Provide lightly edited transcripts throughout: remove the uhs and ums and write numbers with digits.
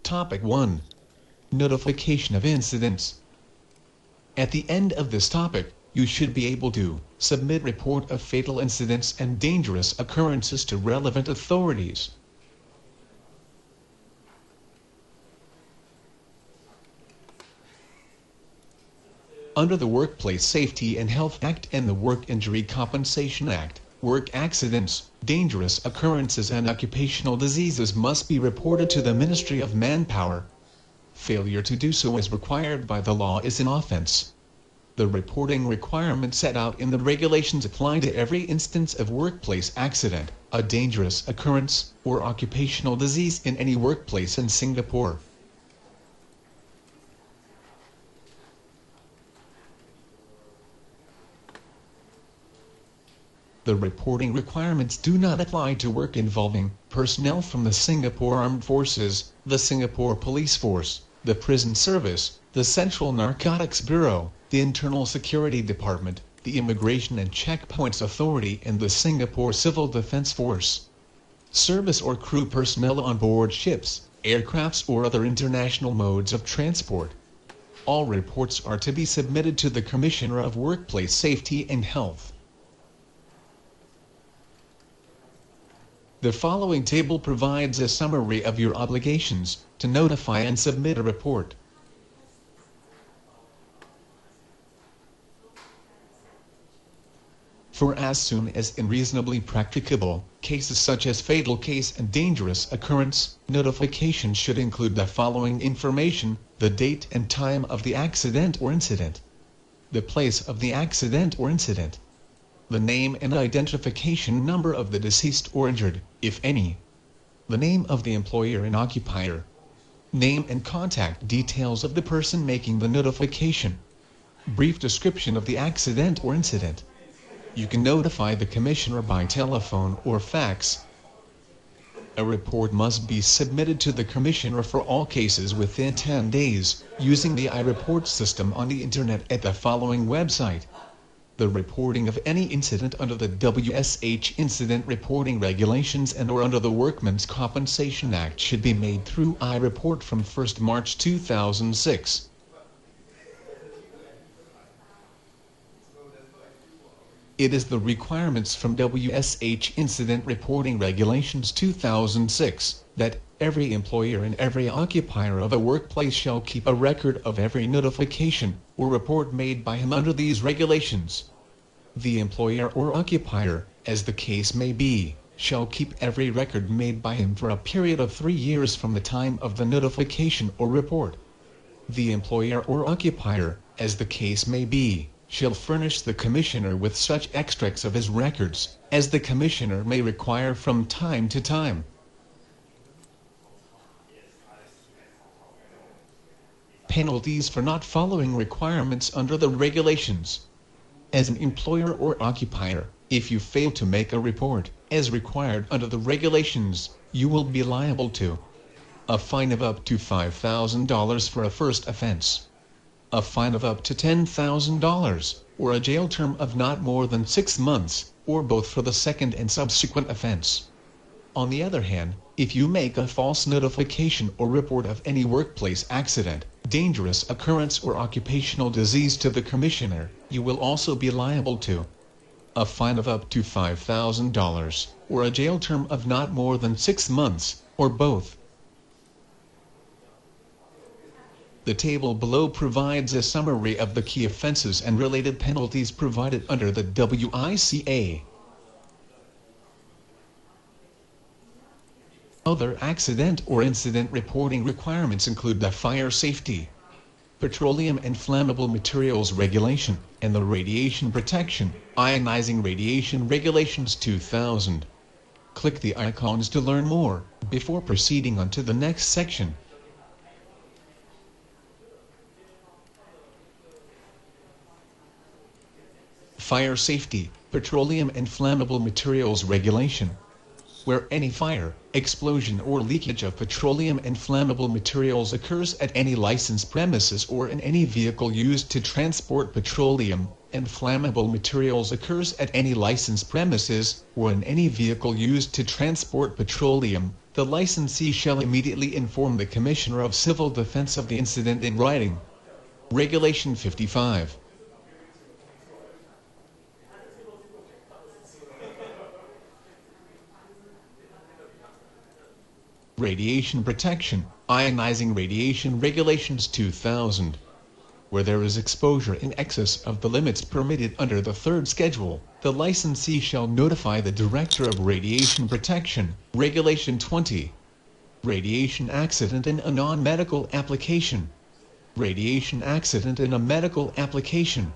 Topic 1. Notification of incidents. At the end of this topic, you should be able to submit report of fatal incidents and dangerous occurrences to relevant authorities. Under the Workplace Safety and Health Act and the Work Injury Compensation Act, work accidents, dangerous occurrences and occupational diseases must be reported to the Ministry of Manpower. Failure to do so as required by the law is an offense. The reporting requirements set out in the regulations apply to every instance of workplace accident, a dangerous occurrence, or occupational disease in any workplace in Singapore. The reporting requirements do not apply to work involving personnel from the Singapore Armed Forces, the Singapore Police Force, the Prison Service, the Central Narcotics Bureau, the Internal Security Department, the Immigration and Checkpoints Authority and the Singapore Civil Defence Force. Service or crew personnel on board ships, aircrafts or other international modes of transport. All reports are to be submitted to the Commissioner of Workplace Safety and Health. The following table provides a summary of your obligations to notify and submit a report. For as soon as reasonably practicable, cases such as fatal case and dangerous occurrence, notification should include the following information: the date and time of the accident or incident, the place of the accident or incident, the name and identification number of the deceased or injured, if any, the name of the employer and occupier, name and contact details of the person making the notification, brief description of the accident or incident. You can notify the Commissioner by telephone or fax. A report must be submitted to the Commissioner for all cases within 10 days, using the iReport system on the Internet at the following website. The reporting of any incident under the WSH Incident Reporting Regulations and/or under the Workmen's Compensation Act should be made through iReport from 1st March 2006. It is the requirements from WSH Incident Reporting Regulations 2006 that every employer and every occupier of a workplace shall keep a record of every notification or report made by him under these regulations. The employer or occupier, as the case may be, shall keep every record made by him for a period of 3 years from the time of the notification or report. The employer or occupier, as the case may be, shall furnish the Commissioner with such extracts of his records as the Commissioner may require from time to time. Penalties for not following requirements under the regulations. As an employer or occupier, if you fail to make a report, as required under the regulations, you will be liable to a fine of up to $5,000 for a first offense, a fine of up to $10,000, or a jail term of not more than 6 months, or both for the second and subsequent offense. On the other hand, if you make a false notification or report of any workplace accident, dangerous occurrence or occupational disease to the Commissioner, you will also be liable to a fine of up to $5,000, or a jail term of not more than 6 months, or both. The table below provides a summary of the key offenses and related penalties provided under the WICA. Other accident or incident reporting requirements include the Fire Safety, Petroleum and Flammable Materials Regulation, and the Radiation Protection, Ionizing Radiation Regulations 2000. Click the icons to learn more, before proceeding on to the next section. Fire Safety, Petroleum and Flammable Materials Regulation. Where any fire, explosion or leakage of petroleum and flammable materials occurs at any licensed premises or in any vehicle used to transport petroleum and flammable materials occurs at any licensed premises or in any vehicle used to transport petroleum, the licensee shall immediately inform the Commissioner of Civil Defense of the incident in writing. Regulation 55. Radiation Protection, Ionizing Radiation Regulations 2000. Where there is exposure in excess of the limits permitted under the third schedule, the licensee shall notify the Director of Radiation Protection. Regulation 20. Radiation accident in a non-medical application. Radiation accident in a medical application.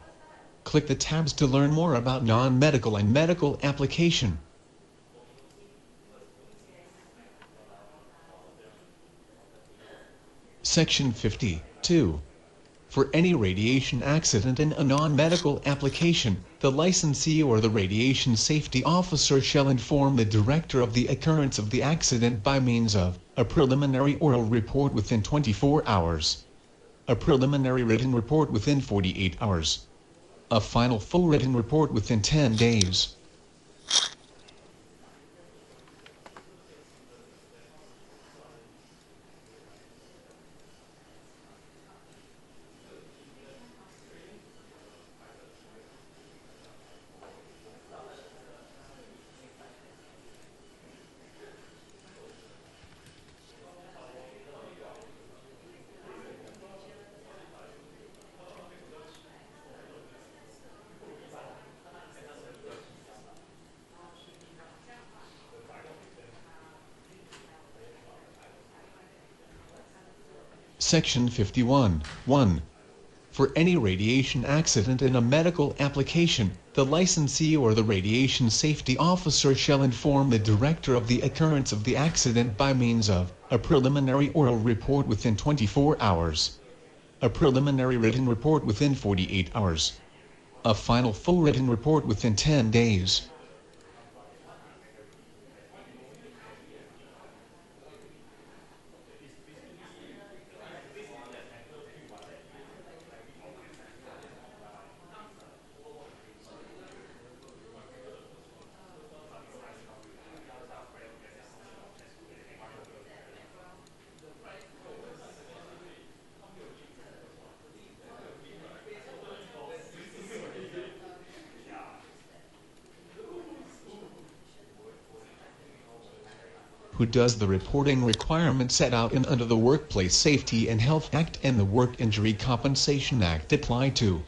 Click the tabs to learn more about non-medical and medical application. Section 52. For any radiation accident in a non-medical application, the licensee or the radiation safety officer shall inform the director of the occurrence of the accident by means of a preliminary oral report within 24 hours, a preliminary written report within 48 hours, a final full written report within 10 days. Section 51. 1. For any radiation accident in a medical application, the licensee or the radiation safety officer shall inform the director of the occurrence of the accident by means of a preliminary oral report within 24 hours, a preliminary written report within 48 hours, a final full written report within 10 days. Who does the reporting requirements set out in under the Workplace Safety and Health Act and the Work Injury Compensation Act apply to?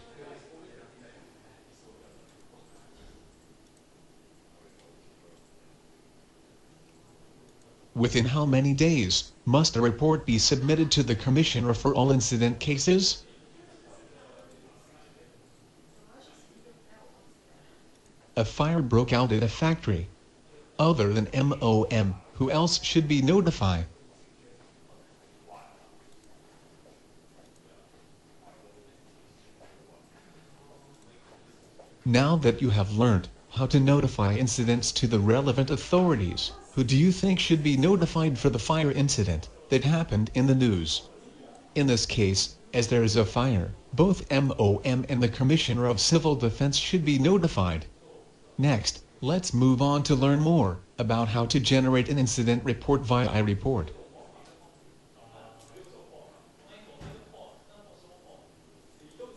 Within how many days must a report be submitted to the Commissioner for all incident cases? A fire broke out at a factory. Other than MOM, who else should be notified? Now that you have learned how to notify incidents to the relevant authorities, who do you think should be notified for the fire incident that happened in the news? In this case, as there is a fire, both MOM and the Commissioner of Civil Defense should be notified. Next, let's move on to learn more about how to generate an incident report via iReport.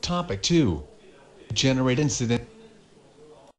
Topic 2. Generate incident